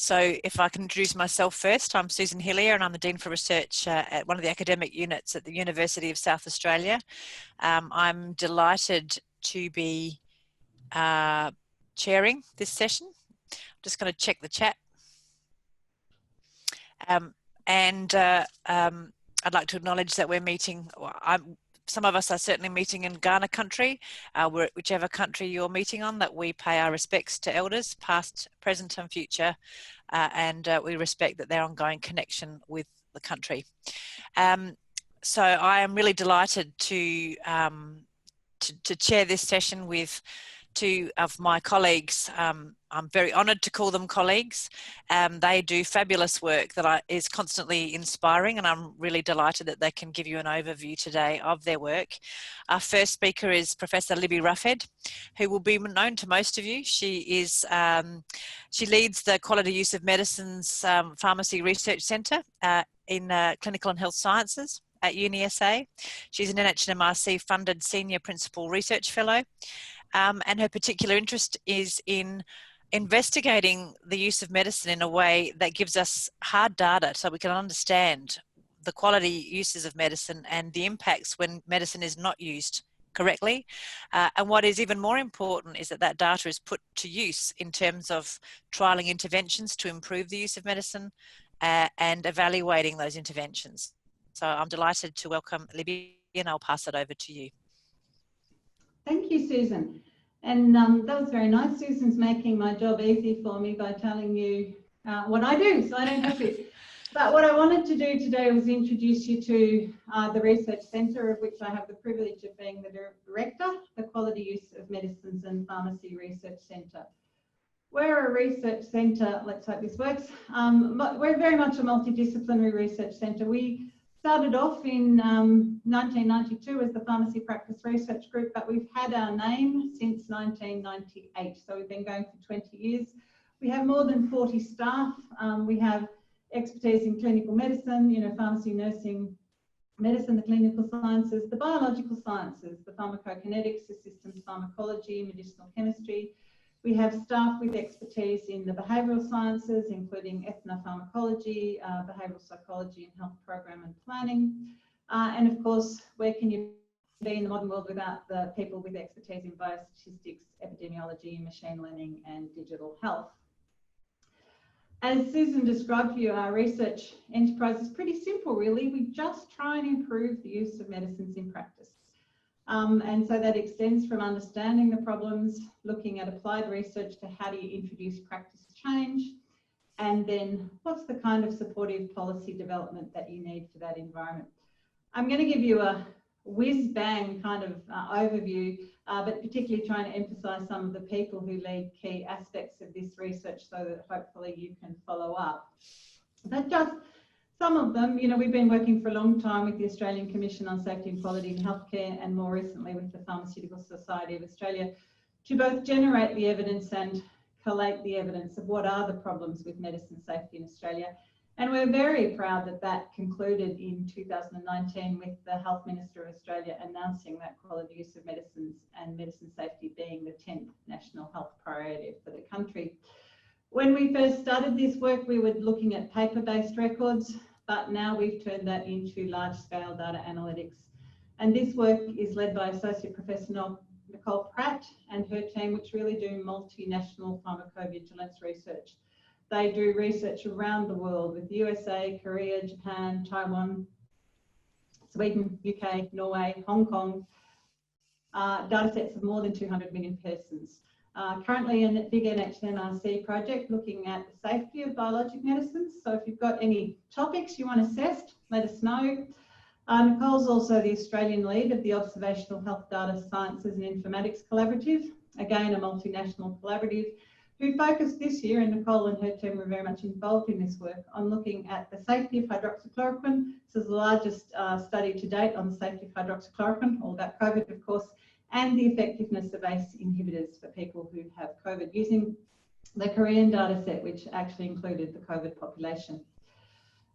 So if I can introduce myself first, I'm Susan Hillier and I'm the Dean for Research at one of the academic units at the University of South Australia. I'm delighted to be chairing this session. I'm just going to check the chat. I'd like to acknowledge that we're meeting, some of us are certainly meeting in Ghana country, whichever country you're meeting on, that we pay our respects to elders, past, present and future, and we respect that their ongoing connection with the country. So I am really delighted to chair this session with two of my colleagues. I'm very honoured to call them colleagues. They do fabulous work that is constantly inspiring, and I'm really delighted that they can give you an overview today of their work. Our first speaker is Professor Libby Roughead, who will be known to most of you. She leads the Quality Use of Medicines Pharmacy Research Centre in Clinical and Health Sciences at UniSA. She's an NHMRC funded Senior Principal Research Fellow. And her particular interest is in investigating the use of medicine in a way that gives us hard data so we can understand the quality uses of medicine and the impacts when medicine is not used correctly. And what is even more important is that data is put to use in terms of trialling interventions to improve the use of medicine and evaluating those interventions. So I'm delighted to welcome Libby, and I'll pass it over to you. Thank you, Susan. And that was very nice. Susan's making my job easy for me by telling you what I do, so I don't have to. But what I wanted to do today was introduce you to the Research Centre, of which I have the privilege of being the Director, the Quality Use of Medicines and Pharmacy Research Centre. We're a research centre, let's hope this works. We're very much a multidisciplinary research centre. We started off in 1992 as the Pharmacy Practice Research Group, but we've had our name since 1998, so we've been going for 20 years. We have more than 40 staff. We have expertise in clinical medicine, pharmacy, nursing, medicine, the clinical sciences, the biological sciences, the pharmacokinetics, the systems pharmacology, medicinal chemistry. We have staff with expertise in the behavioural sciences, including ethnopharmacology, behavioural psychology and health program and planning. And of course, where can you be in the modern world without the people with expertise in biostatistics, epidemiology, machine learning and digital health? As Susan described for you, our research enterprise is pretty simple, really. We just try and improve the use of medicines in practice. And so that extends from understanding the problems, looking at applied research to how do you introduce practice change, and then what's the kind of supportive policy development that you need for that environment. I'm going to give you a whiz-bang kind of overview, but particularly trying to emphasise some of the people who lead key aspects of this research so that hopefully you can follow up. But just some of them, we've been working for a long time with the Australian Commission on Safety and Quality in Healthcare, and more recently with the Pharmaceutical Society of Australia, to both generate the evidence and collate the evidence of what are the problems with medicine safety in Australia. And we're very proud that that concluded in 2019 with the Health Minister of Australia announcing that quality use of medicines and medicine safety being the 10th national health priority for the country. When we first started this work, we were looking at paper-based records, but now we've turned that into large-scale data analytics. And this work is led by Associate Professor Nicole Pratt and her team, which really do multinational pharmacovigilance research. They do research around the world with the USA, Korea, Japan, Taiwan, Sweden, UK, Norway, Hong Kong, data sets of more than 200 million persons. Currently in a big NHMRC project looking at the safety of biologic medicines. So if you've got any topics you want assessed, let us know. Nicole's also the Australian lead of the Observational Health Data Sciences and Informatics Collaborative, again a multinational collaborative, who focused this year, and Nicole and her team were very much involved in this work, on looking at the safety of hydroxychloroquine. This is the largest study to date on the safety of hydroxychloroquine, all about COVID of course, and the effectiveness of ACE inhibitors for people who have COVID, using the Korean data set, which actually included the COVID population.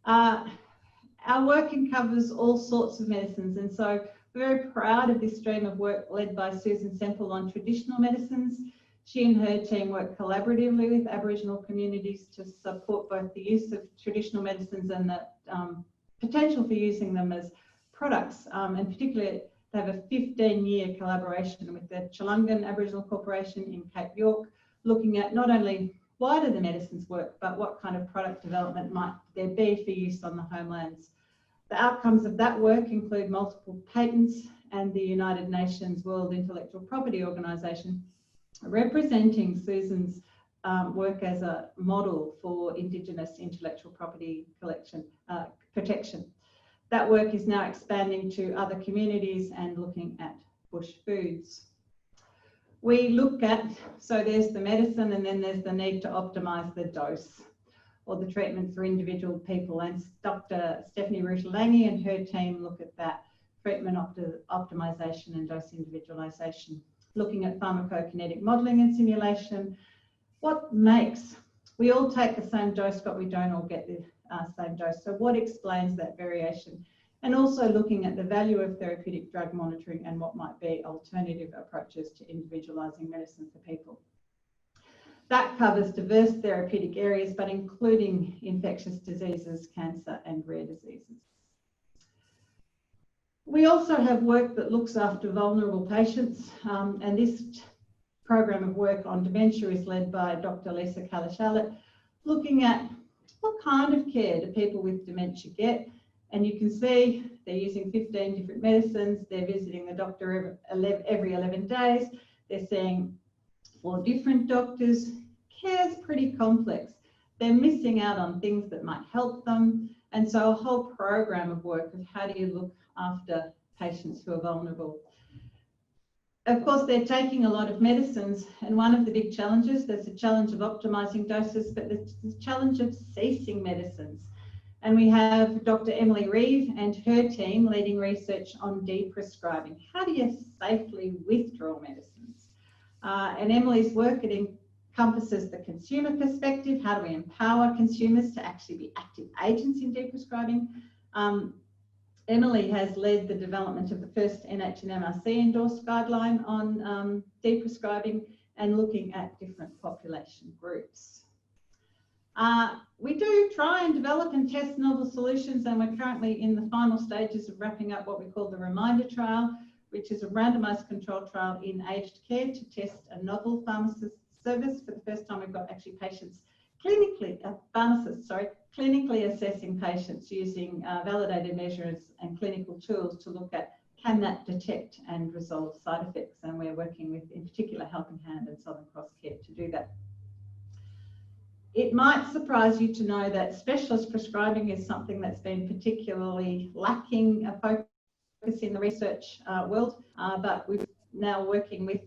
Our work covers all sorts of medicines, and so we're very proud of this stream of work led by Susan Semple on traditional medicines. She and her team work collaboratively with Aboriginal communities to support both the use of traditional medicines and the potential for using them as products. And particularly, they have a 15-year collaboration with the Chilungun Aboriginal Corporation in Cape York, looking at not only why do the medicines work, but what kind of product development might there be for use on the homelands. The outcomes of that work include multiple patents and the United Nations World Intellectual Property Organization representing Susan's work as a model for Indigenous intellectual property protection. That work is now expanding to other communities and looking at bush foods. We look at, so there's the medicine and then there's the need to optimise the dose or the treatment for individual people. And Dr. Stephanie Rutlany and her team look at that treatment optimisation and dose individualisation, looking at pharmacokinetic modelling and simulation. What makes, we all take the same dose, but we don't all get the same dose. So what explains that variation? And also looking at the value of therapeutic drug monitoring and what might be alternative approaches to individualising medicine for people. That covers diverse therapeutic areas, but including infectious diseases, cancer and rare diseases. We also have work that looks after vulnerable patients, and this program of work on dementia is led by Dr. Lisa Calachlet, looking at what kind of care do people with dementia get. And you can see they're using 15 different medicines, they're visiting the doctor every 11 days, they're seeing 4 different doctors. Care's pretty complex. They're missing out on things that might help them. And so a whole program of work of how do you look after patients who are vulnerable. Of course, they're taking a lot of medicines, and one of the big challenges, there's a challenge of optimising doses, but there's the challenge of ceasing medicines. And we have Dr. Emily Reeves and her team leading research on deprescribing. How do you safely withdraw medicines? And Emily's work, it encompasses the consumer perspective. How do we empower consumers to actually be active agents in deprescribing? Emily has led the development of the first NH and MRC endorsed guideline on deprescribing and looking at different population groups. We do try and develop and test novel solutions, and we're currently in the final stages of wrapping up what we call the Reminder trial, which is a randomised controlled trial in aged care to test a novel pharmacist service. For the first time, we've got actually patients pharmacists clinically assessing patients using validated measures and clinical tools to look at can that detect and resolve side effects, and we're working with, in particular, Helping Hand and Southern Cross Care to do that. It might surprise you to know that specialist prescribing is something that's been particularly lacking a focus in the research world, but we're now working with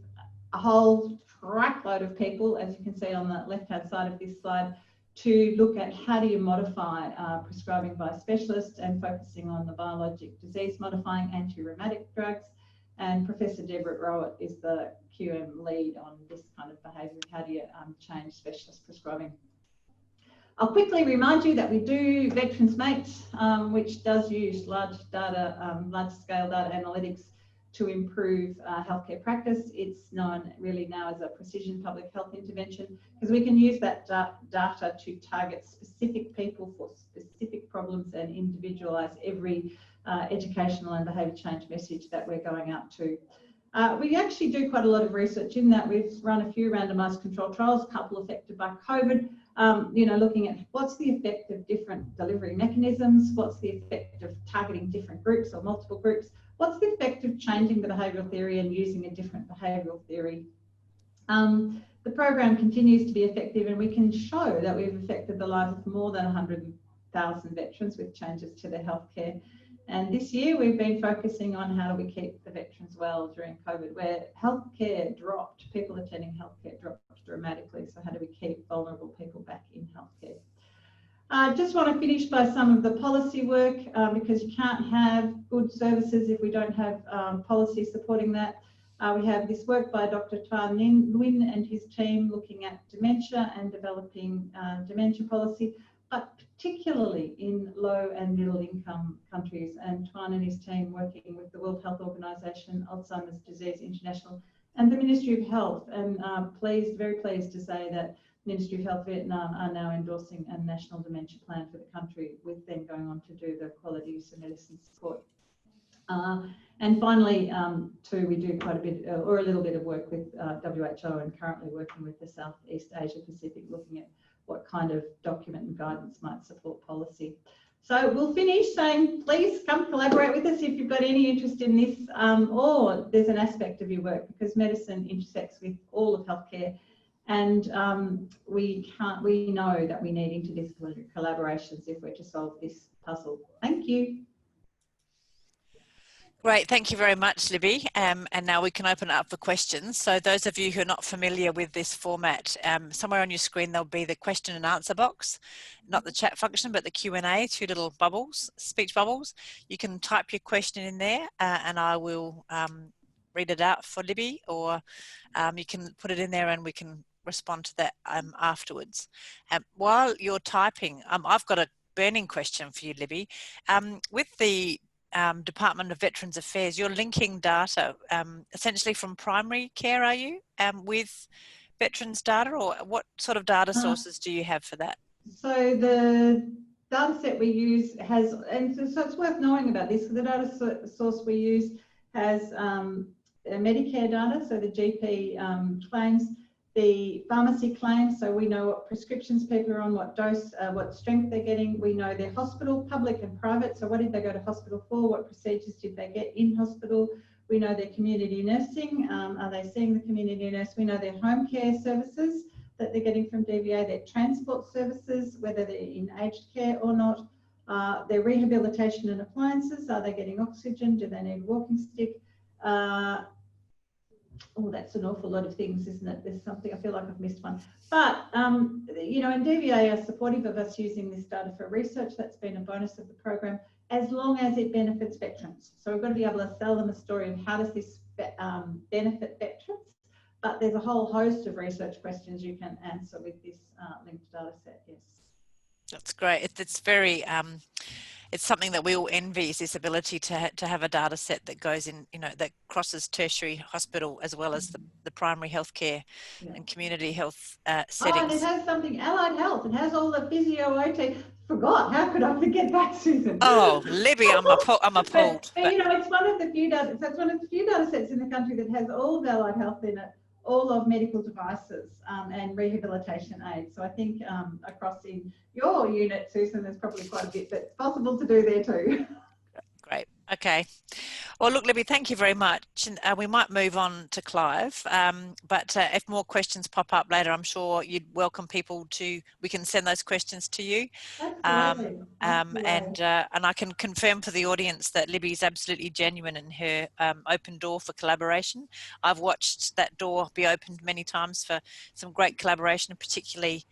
a whole truckload of people, as you can see on the left-hand side of this slide, to look at how do you modify prescribing by specialists and focusing on the biologic disease-modifying anti-rheumatic drugs. And Professor Deborah Rowett is the QM lead on this kind of behaviour. How do you change specialist prescribing? I'll quickly remind you that we do Veterans Mates, which does use large-scale data analytics to improve healthcare practice. It's known really now as a precision public health intervention, because we can use that data to target specific people for specific problems and individualise every educational and behaviour change message that we're going out to. We actually do quite a lot of research in that. We've run a few randomised controlled trials, a couple affected by COVID, looking at what's the effect of different delivery mechanisms, what's the effect of targeting different groups or multiple groups, what's the effect of changing the behavioural theory and using a different behavioural theory. The program continues to be effective, and we can show that we've affected the lives of more than 100,000 veterans with changes to their healthcare. And this year we've been focusing on how do we keep the veterans well during COVID, where healthcare dropped, people attending healthcare dropped dramatically. So how do we keep vulnerable people back in healthcare? I just want to finish by some of the policy work, because you can't have good services if we don't have policy supporting that. We have this work by Dr. Ninwin and his team looking at dementia and developing dementia policy, but particularly in low and middle income countries. And Twan and his team working with the World Health Organization, Alzheimer's Disease International, and the Ministry of Health. And very pleased to say that Ministry of Health Vietnam are now endorsing a national dementia plan for the country, with them going on to do the quality use of medicine support. And finally, too, we do quite a bit or a little bit of work with WHO, and currently working with the Southeast Asia Pacific, looking at what kind of document and guidance might support policy. So we'll finish saying, please come collaborate with us if you've got any interest in this, or there's an aspect of your work, because medicine intersects with all of healthcare, and we know that we need interdisciplinary collaborations if we're to solve this puzzle. Thank you. Great, thank you very much, Libby. And now we can open it up for questions. So those of you who are not familiar with this format, somewhere on your screen there'll be the question and answer box, not the chat function, but the Q&A, two little bubbles, speech bubbles. You can type your question in there and I will read it out for Libby, or you can put it in there and we can respond to that afterwards. While you're typing, I've got a burning question for you, Libby. With the Department of Veterans Affairs, you're linking data essentially from primary care, are you, with veterans data, or what sort of data sources do you have for that? So the data set we use has, and so it's worth knowing about this, the data source we use has Medicare data, so the GP claims, the pharmacy claims, so we know what prescriptions people are on, what dose, what strength they're getting. We know their hospital, public and private, so what did they go to hospital for, what procedures did they get in hospital. We know their community nursing, are they seeing the community nurse. We know their home care services that they're getting from DVA, their transport services, whether they're in aged care or not, their rehabilitation and appliances, are they getting oxygen, do they need a walking stick? Oh, that's an awful lot of things, isn't it? There's something, I feel like I've missed one. But, you know, and DVA are supportive of us using this data for research. That's been a bonus of the program, as long as it benefits veterans. So we've got to be able to sell them a story of how does this benefit veterans. But there's a whole host of research questions you can answer with this linked data set, yes. That's great. It's very... it's something that we all envy, is this ability to have a data set that goes in, you know, that crosses tertiary hospital as well as the primary healthcare and community health settings. Oh, and it has something, allied health. It has all the physio, OT. Forgot. How could I forget that, Susan? Oh, Libby, I'm appalled. But you know, it's one of the few data. So it's one of the few data sets in the country that has all of allied health in it, all of medical devices and rehabilitation aids. So I think across in your unit, Susan, there's probably quite a bit that's possible to do there too. Great. Okay. Well, look, Libby, thank you very much. And, we might move on to Clive, but if more questions pop up later, I'm sure you'd welcome people to, we can send those questions to you. Absolutely. And I can confirm for the audience that Libby is absolutely genuine in her open door for collaboration. I've watched that door be opened many times for some great collaboration, particularly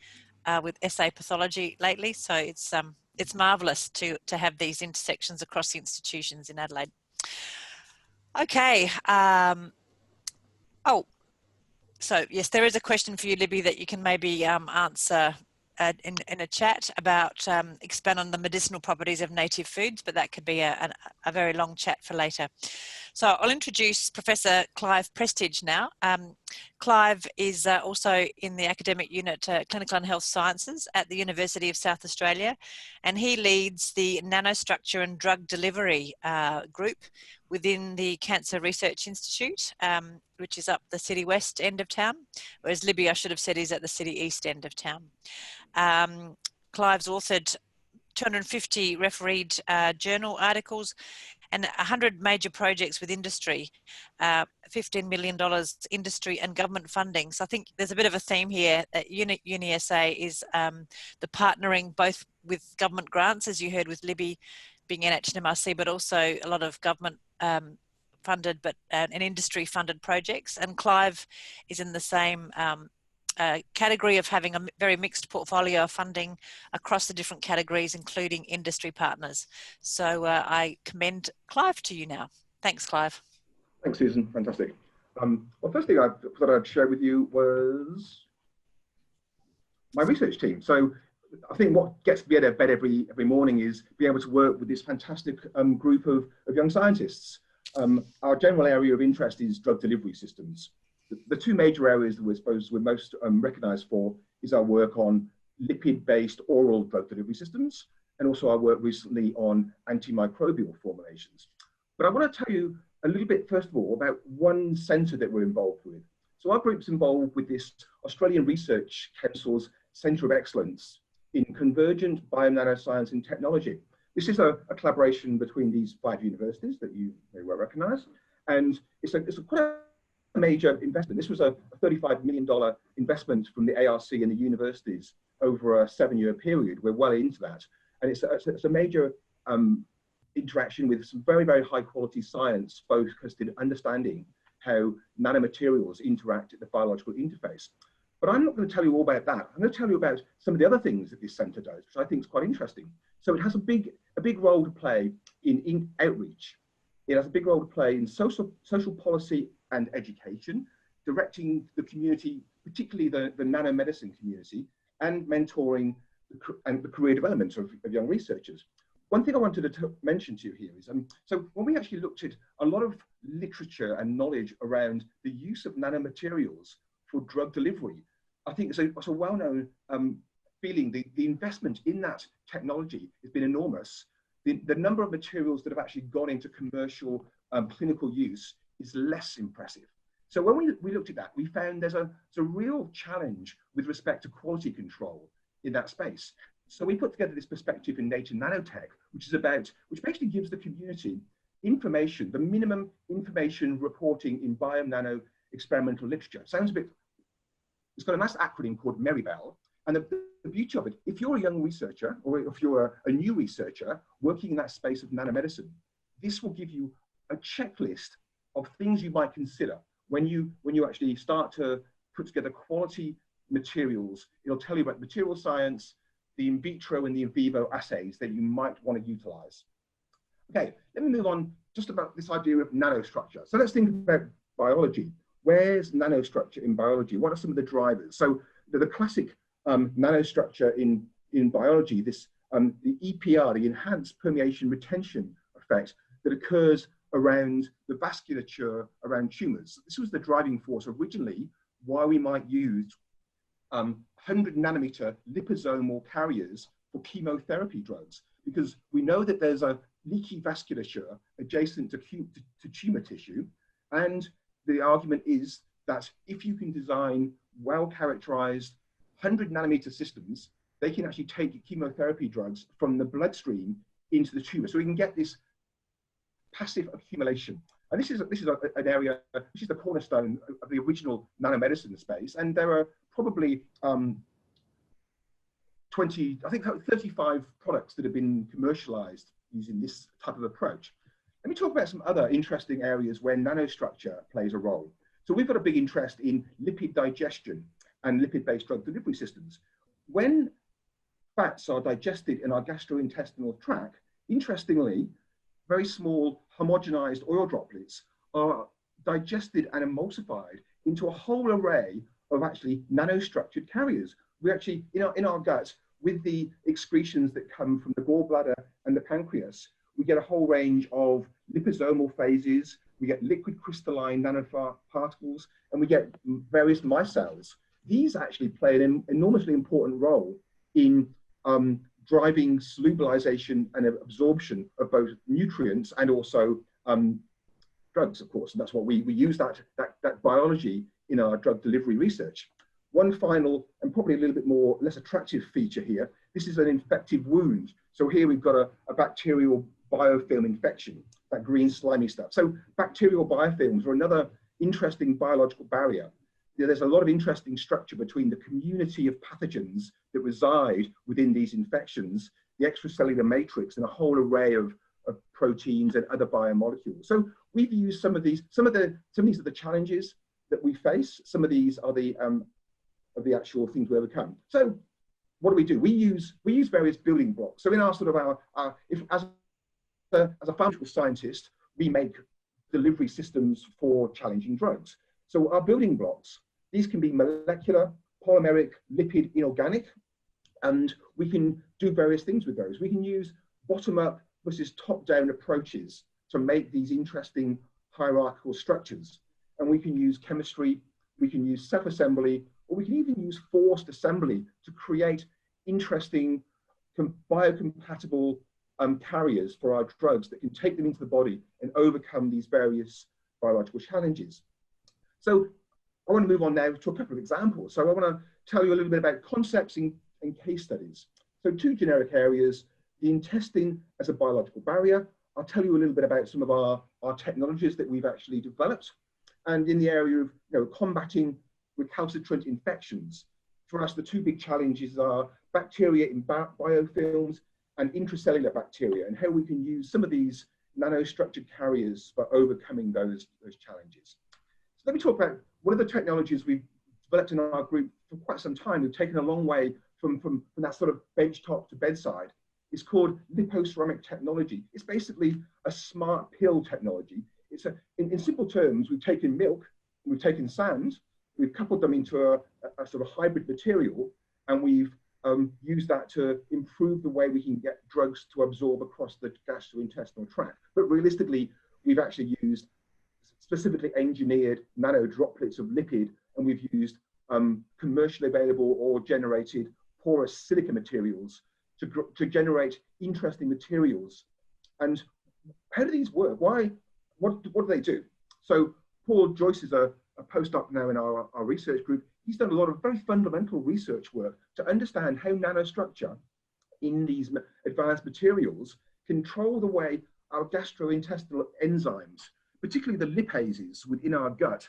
with SA pathology lately. So it's marvellous to have these intersections across the institutions in Adelaide. Okay. So yes, there is a question for you, Libby, that you can maybe answer in a chat about expand on the medicinal properties of native foods, but that could be a very long chat for later. So I'll introduce Professor Clive Prestige now. Clive is also in the academic unit Clinical and Health Sciences at the University of South Australia, and he leads the Nanostructure and Drug Delivery group within the Cancer Research Institute, which is up the City West end of town, whereas Libby, I should have said, is at the City East end of town. Clive's authored 250 refereed journal articles and 100 major projects with industry, $15 million industry and government funding. So I think there's a bit of a theme here at UniSA is the partnering both with government grants, as you heard with Libby being NHMRC, but also a lot of government funded and industry funded projects. And Clive is in the same category of having a very mixed portfolio of funding across the different categories, including industry partners. So I commend Clive to you now. Thanks, Clive. Thanks, Susan. Fantastic. Well, first thing I thought I'd share with you was my research team. So I think what gets me out of bed every morning is being able to work with this fantastic group of young scientists. Our general area of interest is drug delivery systems. the two major areas that we're supposed we're most recognized for is our work on lipid-based oral drug delivery systems, and also our work recently on antimicrobial formulations. But I want to tell you a little bit, first of all, about one centre that we're involved with. So our group's involved with this Australian Research Council's Centre of Excellence in Convergent Bionanoscience and Technology. This is a collaboration between these 5 universities that you may well recognise, and it's quite a major investment. This was a $35 million investment from the ARC and the universities over a 7-year period. We're well into that, and it's a major interaction with some very, very high quality science focused in understanding how nanomaterials interact at the biological interface. But I'm not going to tell you all about that. I'm going to tell you about some of the other things that this centre does, which I think is quite interesting. So it has a big role to play in outreach. It has a big role to play in social policy and education, directing the community, particularly the nanomedicine community, and mentoring the career development of young researchers. One thing I wanted to mention to you here is, so when we actually looked at a lot of literature and knowledge around the use of nanomaterials for drug delivery, I think it's a well-known feeling. The investment in that technology has been enormous. The number of materials that have actually gone into commercial clinical use is less impressive. So when we looked at that, we found there's a real challenge with respect to quality control in that space. So we put together this perspective in Nature Nanotech, which basically gives the community information, the minimum information reporting in bio-nano experimental literature. Sounds a bit, it's got a nice acronym called Meribel. And the beauty of it, if you're a young researcher, or if you're a new researcher working in that space of nanomedicine, this will give you a checklist of things you might consider when you actually start to put together quality materials. It'll tell you about material science, the in vitro and the in vivo assays that you might want to utilize. Okay, let me move on just about this idea of nanostructure. So let's think about biology. Where's nanostructure in biology? What are some of the drivers? So the classic nanostructure in biology, this the EPR, the enhanced permeation retention effect that occurs around the vasculature around tumors. This was the driving force originally why we might use 100 nanometer liposomal carriers for chemotherapy drugs, because we know that there's a leaky vasculature adjacent to tumor tissue, and the argument is that if you can design well-characterized 100 nanometer systems, they can actually take chemotherapy drugs from the bloodstream into the tumor. So we can get this passive accumulation. And this is an area, which is the cornerstone of the original nanomedicine space. And there are probably 35 products that have been commercialized using this type of approach. Let me talk about some other interesting areas where nanostructure plays a role. So we've got a big interest in lipid digestion and lipid-based drug delivery systems. When fats are digested in our gastrointestinal tract, interestingly, very small homogenized oil droplets are digested and emulsified into a whole array of actually nanostructured carriers. We actually, in our gut, with the excretions that come from the gallbladder and the pancreas, we get a whole range of liposomal phases, we get liquid crystalline nanoparticles, and we get various micelles. These actually play an enormously important role in driving solubilization and absorption of both nutrients and also drugs, of course. And that's what we use that biology in our drug delivery research. One final and probably a little bit more less attractive feature here. This is an infective wound. So here we've got a bacterial biofilm infection, that green slimy stuff. So bacterial biofilms are another interesting biological barrier. There's a lot of interesting structure between the community of pathogens that reside within these infections, the extracellular matrix, and a whole array of proteins and other biomolecules. So we've used some of these are the challenges that we face. Some of these are the actual things we overcome. So what do? We use various building blocks. So in our sort of as a pharmaceutical scientist, we make delivery systems for challenging drugs. So our building blocks, these can be molecular, polymeric, lipid, inorganic, and we can do various things with those. We can use bottom-up versus top-down approaches to make these interesting hierarchical structures. And we can use chemistry we can use self-assembly, or we can even use forced assembly to create interesting biocompatible carriers for our drugs that can take them into the body and overcome these various biological challenges. So I want to move on now to a couple of examples. So I want to tell you a little bit about concepts and case studies. So two generic areas, the intestine as a biological barrier. I'll tell you a little bit about some of our technologies that we've actually developed. And in the area of combating recalcitrant infections, for us, the two big challenges are bacteria in biofilms and intracellular bacteria, and how we can use some of these nanostructured carriers for overcoming those challenges. So let me talk about one of the technologies we've developed in our group for quite some time. We've taken a long way from that sort of benchtop to bedside. It's called LipoCeramic Technology. It's basically a smart pill technology. It's in simple terms, we've taken milk, we've taken sand, we've coupled them into a sort of hybrid material, and we've used that to improve the way we can get drugs to absorb across the gastrointestinal tract. But realistically, we've actually used specifically engineered nano droplets of lipid, and we've used commercially available or generated porous silica materials to generate interesting materials. And how do these work? What do they do? So Joyce is a postdoc now in our research group. He's done a lot of very fundamental research work to understand how nanostructure in these advanced materials control the way our gastrointestinal enzymes, particularly the lipases within our gut,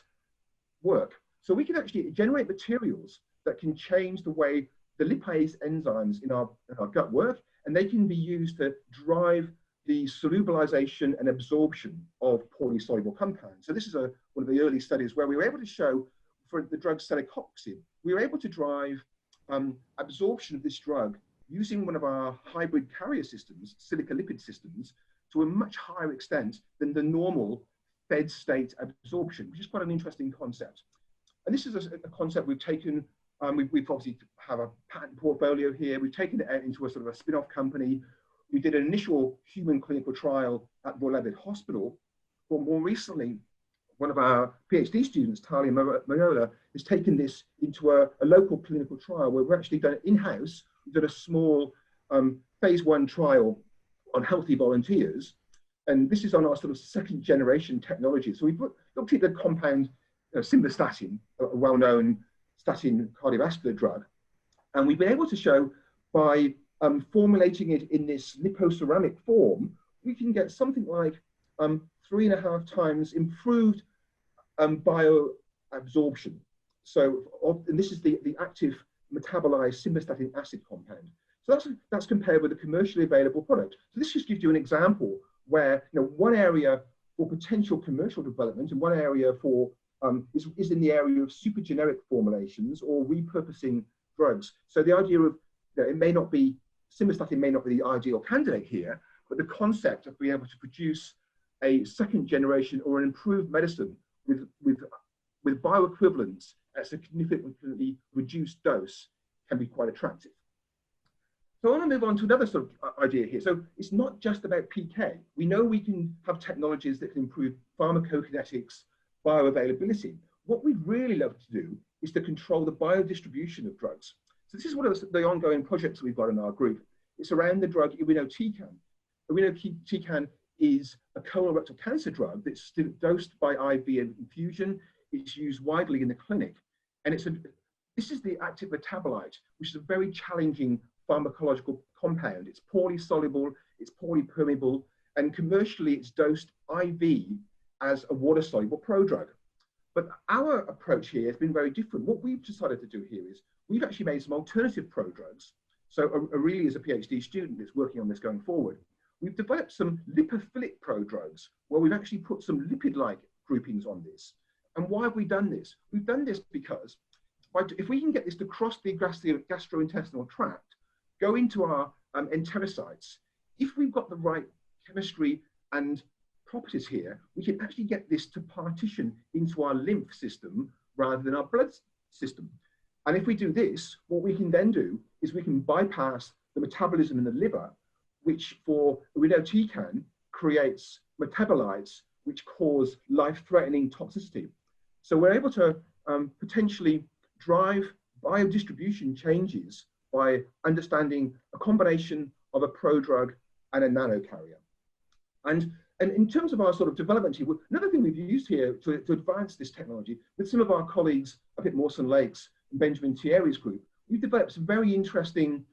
work. So we can actually generate materials that can change the way the lipase enzymes in our gut work, and they can be used to drive the solubilization and absorption of poorly soluble compounds. So this is one of the early studies where we were able to show for the drug celecoxib, we were able to drive absorption of this drug using one of our hybrid carrier systems, silica lipid systems, to a much higher extent than the normal fed state absorption, which is quite an interesting concept. And this is a concept we've taken, we've obviously have a patent portfolio here, we've taken it out into a sort of a spin-off company. We did an initial human clinical trial at Roughead Hospital, but more recently, one of our PhD students, Talia Mayola, has taken this into a local clinical trial where we've actually done it in-house. We did a small phase 1 trial on healthy volunteers. And this is on our sort of second generation technology. So we looked at the compound simvastatin, a well-known statin cardiovascular drug. And we've been able to show by formulating it in this lipoceramic form, we can get something like 3.5 times improved bioabsorption. So, and this is the active metabolized simvastatin acid compound. So that's compared with a commercially available product. So this just gives you an example where one area for potential commercial development and one area for is in the area of super generic formulations or repurposing drugs. So the idea of it may not be simvastatin may not be the ideal candidate here, but the concept of being able to produce a second generation or an improved medicine with bioequivalence at a significantly reduced dose can be quite attractive. So I want to move on to another sort of idea here. So it's not just about PK. We know we can have technologies that can improve pharmacokinetics, bioavailability. What we'd really love to do is to control the biodistribution of drugs. So this is one of the ongoing projects we've got in our group. It's around the drug irinotecan. Irinotecan is a colorectal cancer drug that's still dosed by IV infusion. It's used widely in the clinic. And this is the active metabolite, which is a very challenging pharmacological compound. It's poorly soluble, it's poorly permeable, and commercially it's dosed IV as a water-soluble prodrug. But our approach here has been very different. What we've decided to do here is we've actually made some alternative prodrugs. So Aurelia is a PhD student that's working on this going forward. We've developed some lipophilic prodrugs where we've actually put some lipid-like groupings on this. And why have we done this? We've done this because if we can get this to cross the gastrointestinal tract, go into our enterocytes, if we've got the right chemistry and properties here, we can actually get this to partition into our lymph system rather than our blood system. And if we do this, what we can then do is we can bypass the metabolism in the liver, which for irinotecan creates metabolites which cause life-threatening toxicity. So we're able to potentially drive biodistribution changes by understanding a combination of a prodrug and a nanocarrier. And in terms of our sort of development here, another thing we've used here to advance this technology with some of our colleagues up at Mawson Lakes and Benjamin Thierry's group, we've developed some very interesting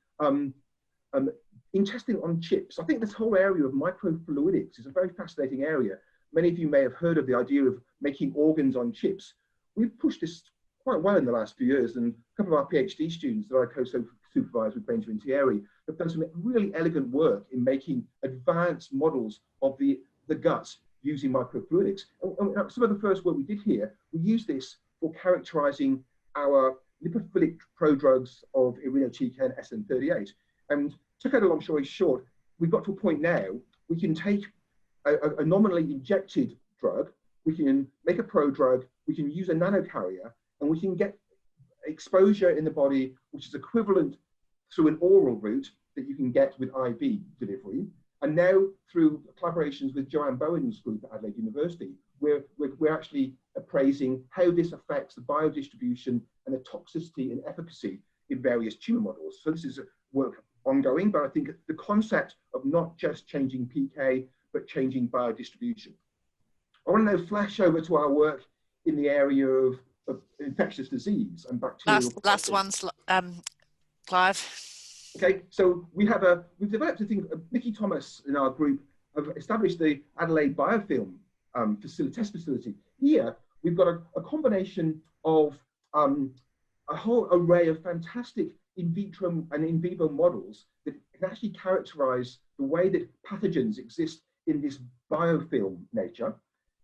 testing on chips. I think this whole area of microfluidics is a very fascinating area. Many of you may have heard of the idea of making organs on chips. We've pushed this quite well in the last few years, and a couple of our PhD students that I co-supervise with Benjamin Thierry have done some really elegant work in making advanced models of the gut using microfluidics. And some of the first work we did here, we used this for characterizing our lipophilic prodrugs of irinotecan SN38. And to cut a long story short, we've got to a point now, we can take a nominally injected drug, we can make a prodrug, we can use a nanocarrier, and we can get exposure in the body, which is equivalent through an oral route that you can get with IV delivery. And now through collaborations with Joanne Bowen's group at Adelaide University, we're actually appraising how this affects the biodistribution and the toxicity and efficacy in various tumor models. So this is work ongoing, but I think the concept of not just changing PK, but changing biodistribution. I want to now flash over to our work in the area of infectious disease and bacterial. Last one, Clive. Okay, so we've developed a thing. Nikki Thomas in our group have established the Adelaide Biofilm test facility. Here we've got a combination of a whole array of fantastic in vitro and in vivo models that can actually characterize the way that pathogens exist in this biofilm nature.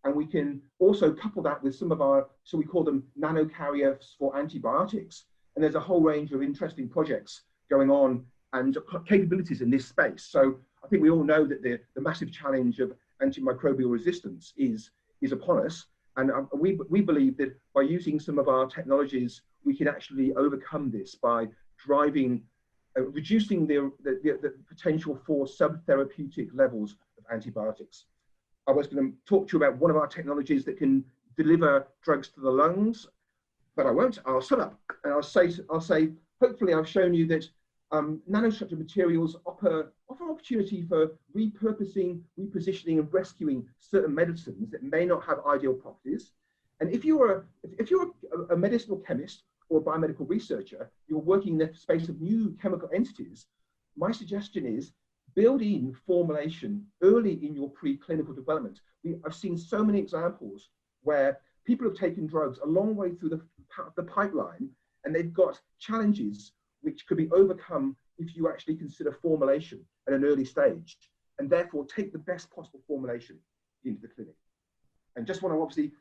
And we can also couple that with some of our, so we call them nanocarriers for antibiotics. And there's a whole range of interesting projects going on and capabilities in this space. So I think we all know that the massive challenge of antimicrobial resistance is upon us. And we believe that by using some of our technologies, we can actually overcome this by driving, reducing the potential for subtherapeutic levels of antibiotics. I was going to talk to you about one of our technologies that can deliver drugs to the lungs, but I won't. I'll shut up and I'll say, hopefully I've shown you that nanostructured materials offer opportunity for repurposing, repositioning, and rescuing certain medicines that may not have ideal properties. And if you're a medicinal chemist or a biomedical researcher, you're working in the space of new chemical entities, my suggestion is build in formulation early in your preclinical development. I've seen so many examples where people have taken drugs a long way through the pipeline, and they've got challenges which could be overcome if you actually consider formulation at an early stage, and therefore take the best possible formulation into the clinic. And just want to obviously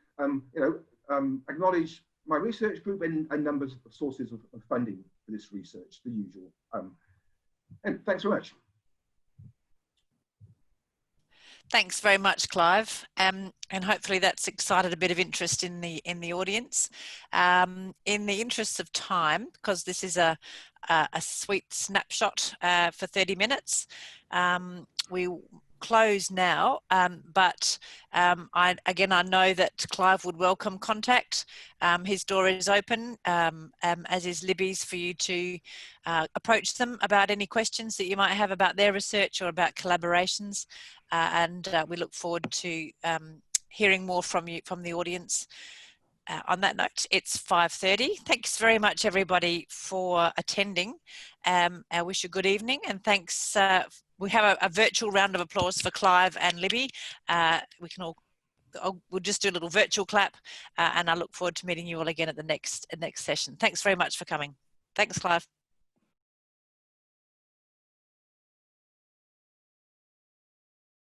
acknowledge my research group and numbers of sources of funding for this research, the usual. And thanks very much. Thanks very much, Clive, and hopefully that's excited a bit of interest in the audience. In the interest of time, because this is a sweet snapshot for 30 minutes, we close now, but I know that Clive would welcome contact. His door is open, as is Libby's, for you to approach them about any questions that you might have about their research or about collaborations, and we look forward to hearing more from you, from the audience. On that note, it's 5:30. Thanks very much, everybody, for attending. I wish you a good evening, and thanks. We have a virtual round of applause for Clive and Libby. We can we'll just do a little virtual clap, and I look forward to meeting you all again at the next session. Thanks very much for coming. Thanks, Clive.